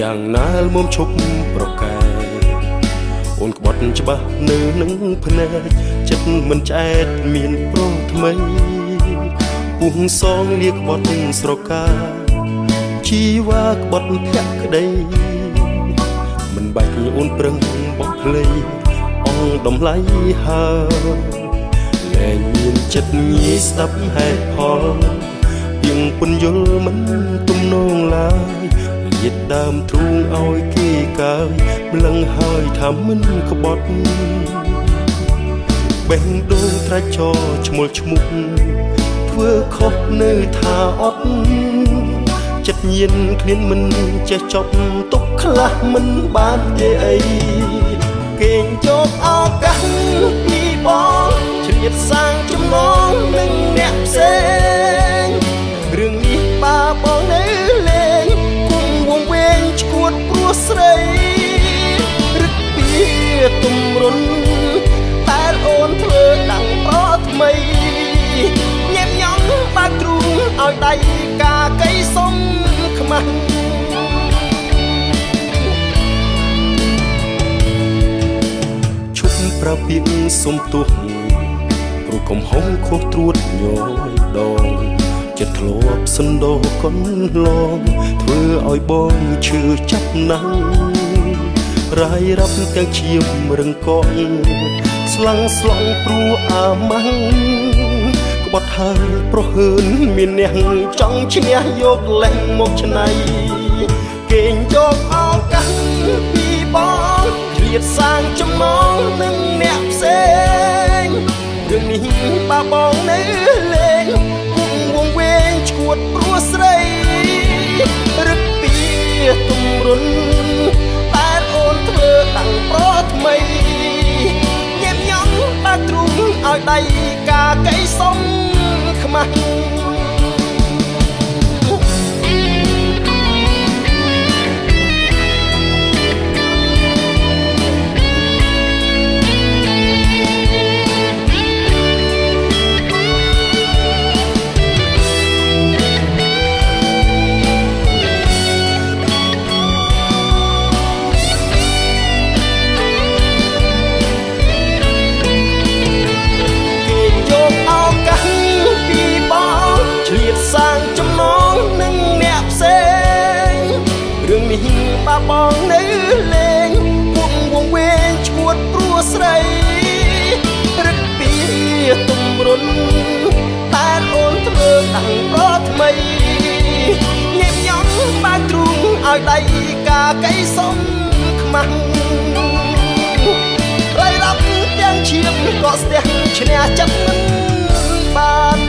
យ៉ាងណាលមុំឈប់ប្រកែអូនក្បត់ច្បាស់នៅនឹងភ្នែកចិត្តមិនឆ្អែតមានប្រថ្មីពុះសងលាក្បត់ស្រកាជីវ៉ាក្បត់ភក្តីមិនបាច់អូនប្រឹងបោះភ្លេងអងដំឡៃហើលែងមានចិត្តងាយស្ដាប់ហេតុផលពីងពុនយល់មិនទំនងឡើយលាតដើមទ្រូងឲ្យគេកើយម្លឹងហើយថាមិនក្បត់បេះដូងត្រាច់ចោឈ្មោះឈ្មោះធ្វើខុសនៅថាអត់ចិត្តញៀនឃ្លានមិនចេះចប់ទុកខ្លះមិនបានទេអីគេងយកឱកាសពីបងជ្រៀតសាងចំណងនឹងអ្នកផ្សេងរឿងនេះបាបងនៅលេងគុំវងវែងឈួតព្រោះស្រីរឹកពីទំរុនតែអូនធ្វើដាំងប្រថ្មីញ៉ែមញ៉ងបាក់ទ្រូងឲ្យដៃកាកៃសុំខ្មាស់ឈប់ប្រពាកសុំទោះព្រោះកំហុសខុសត្រួតញយដងចិត្តធ្លាប់សណ្ដោកន្លងធ្វើឲ្យបងឈឺចាប់ណាស់រាយរាប់ទាំងឈាមរឹងកកស្លាំងស្លង់ព្រោះអាម៉ាំងក្បត់ហើយប្រហើនមានអ្នកចង់ឈ្នះយកលេងមកឆ្នៃគេងយកឱកាសពីបងជ្រៀតសាងចំណងនឹងអ្នកផ្សេងរឿងនេះបាបងនៅលេងគុំវងវែងឈួតព្រោះស្រីរឹកពីទំរុនតែអូនធ្វើដាំងប្រថ្មីញ៉ែមញ៉ងបាក់ទ្រូងឲ្យដៃកាកៃសុំខ្មាស់សាងចំណងនឹងអ្នកផ្សេងរឿងនេះបាបងនៅលេងគុំវងវែងឈួតព្រោះស្រីរឹកពីទំរុនតែអូនធ្វើដាំងប្រថ្មីញ៉ែមញ៉ងបាក់ទ្រូងឲ្យដៃកាកៃសុំខ្មាស់រៃរាប់ទាំងឈាមក៏ស្ទះឈ្នះចិត្តមិនបាន